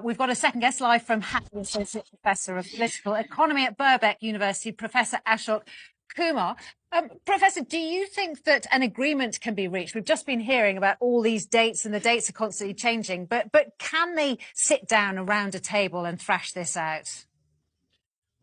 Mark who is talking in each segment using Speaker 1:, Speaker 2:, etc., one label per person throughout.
Speaker 1: We've got a second guest live from Hatton, Associate Professor of Political Economy at Birkbeck University, Professor Ashok Kumar. Professor, do you think that an agreement can be reached? We've just been hearing about all these dates, and the dates are constantly changing, but can they sit down around a table and thrash this out?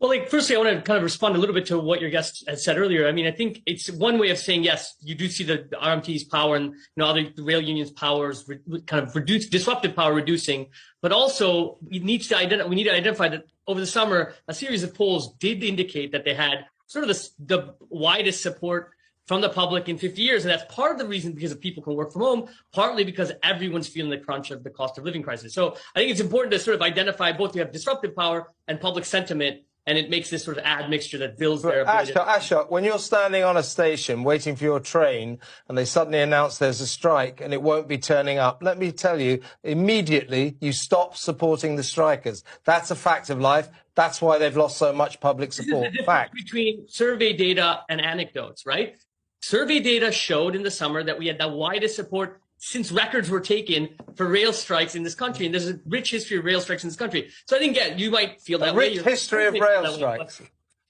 Speaker 2: Well, firstly, I want to kind of respond a little bit to what your guest had said earlier. I mean, I think it's one way of saying, yes, you do see the RMT's power and other rail unions' powers kind of disruptive power reducing, but also we need to identify that over the summer, a series of polls did indicate that they had sort of the widest support from the public in 50 years. And that's part of the reason because people can work from home, partly because everyone's feeling the crunch of the cost of living crisis. So I think it's important to sort of identify both you have disruptive power and public sentiment, and it makes this sort of admixture that builds their ability.
Speaker 3: Ashok, when you're standing on a station waiting for your train and they suddenly announce there's a strike and it won't be turning up, let me tell you, immediately you stop supporting the strikers. That's a fact of life. That's why they've lost so much public support.
Speaker 2: This is the difference between survey data and anecdotes, right? Survey data showed in the summer that we had the widest support since records were taken for rail strikes in this country. And there's a rich history of rail strikes in this country. So I think, yeah, you might feel that way.
Speaker 3: Rich history of rail strikes.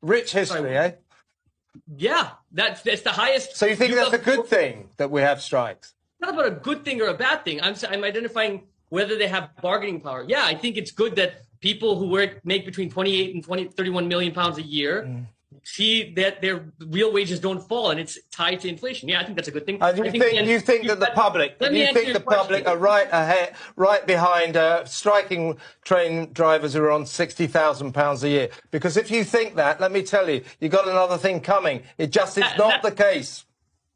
Speaker 3: Rich history, eh?
Speaker 2: Yeah, that's the highest.
Speaker 3: So you think that's a good thing that we have strikes?
Speaker 2: Not about a good thing or a bad thing. I'm identifying whether they have bargaining power. Yeah, I think it's good that people who make between 28 and 31 million pounds a year see that their real wages don't fall, and it's tied to inflation. Yeah, I think that's a good thing.
Speaker 3: You think that the public are right behind striking train drivers who are on £60,000 a year? Because if you think that, let me tell you, you've got another thing coming. It just is not the case.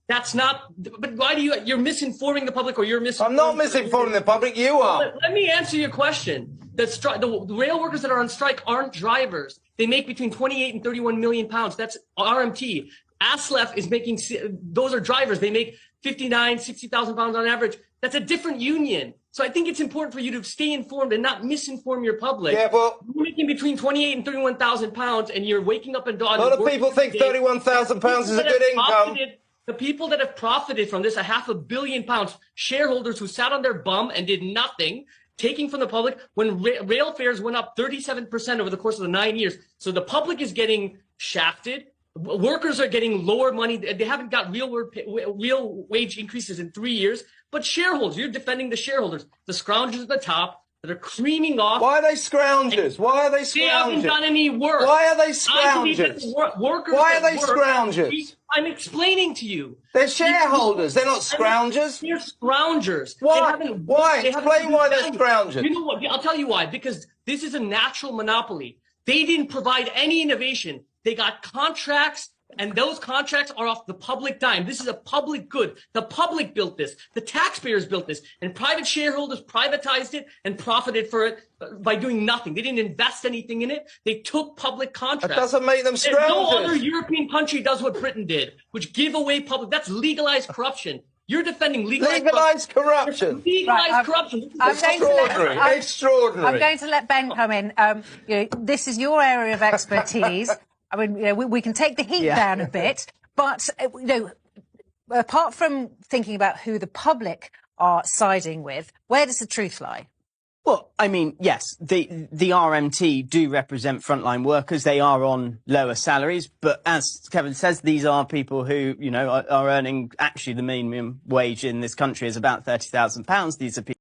Speaker 2: That's not. But why do you're misinforming the public, or you're misinforming?
Speaker 3: I'm not misinforming the public. You are.
Speaker 2: Let me answer your question. The rail workers that are on strike aren't drivers. They make between 28 and 31 million pounds. That's RMT. ASLEF is making, those are drivers. They make 59, 60,000 pounds on average. That's a different union. So I think it's important for you to stay informed and not misinform your public.
Speaker 3: Yeah, well,
Speaker 2: you're making between 28 and 31,000 pounds, and you're waking up and dawning.
Speaker 3: A lot of people think 31,000 pounds is a good income.
Speaker 2: The people that have profited from this, £500 million, shareholders who sat on their bum and did nothing, taking from the public when rail fares went up 37% over the course of the 9 years. So the public is getting shafted. Workers are getting lower money. They haven't got real wage increases in 3 years. But shareholders, you're defending the shareholders, the scroungers at the top that are creaming off.
Speaker 3: Why are they scroungers? Why are they scroungers?
Speaker 2: They haven't done any work.
Speaker 3: Why are they scroungers?
Speaker 2: Why
Speaker 3: are they scroungers?
Speaker 2: I'm explaining to you.
Speaker 3: They're shareholders. They're not scroungers.
Speaker 2: They're scroungers.
Speaker 3: Why? Explain why they're scroungers.
Speaker 2: You know what? I'll tell you why. Because this is a natural monopoly. They didn't provide any innovation. They got contracts, and those contracts are off the public dime. This is a public good. The public built this. The taxpayers built this. And private shareholders privatized it and profited for it by doing nothing. They didn't invest anything in it. They took public contracts.
Speaker 3: That doesn't make them scroungers.
Speaker 2: No other European country does what Britain did, which give away public. That's legalized corruption. You're defending legalized
Speaker 3: corruption.
Speaker 2: Legalized corruption.
Speaker 3: Extraordinary.
Speaker 1: I'm going to let Ben come in. This is your area of expertise. I mean, we can take the heat down a bit, but, apart from thinking about who the public are siding with, where does the truth lie?
Speaker 4: Well, I mean, yes, the RMT do represent frontline workers. They are on lower salaries. But as Kevin says, these are people who, are earning actually the minimum wage in this country is about £30,000. These are people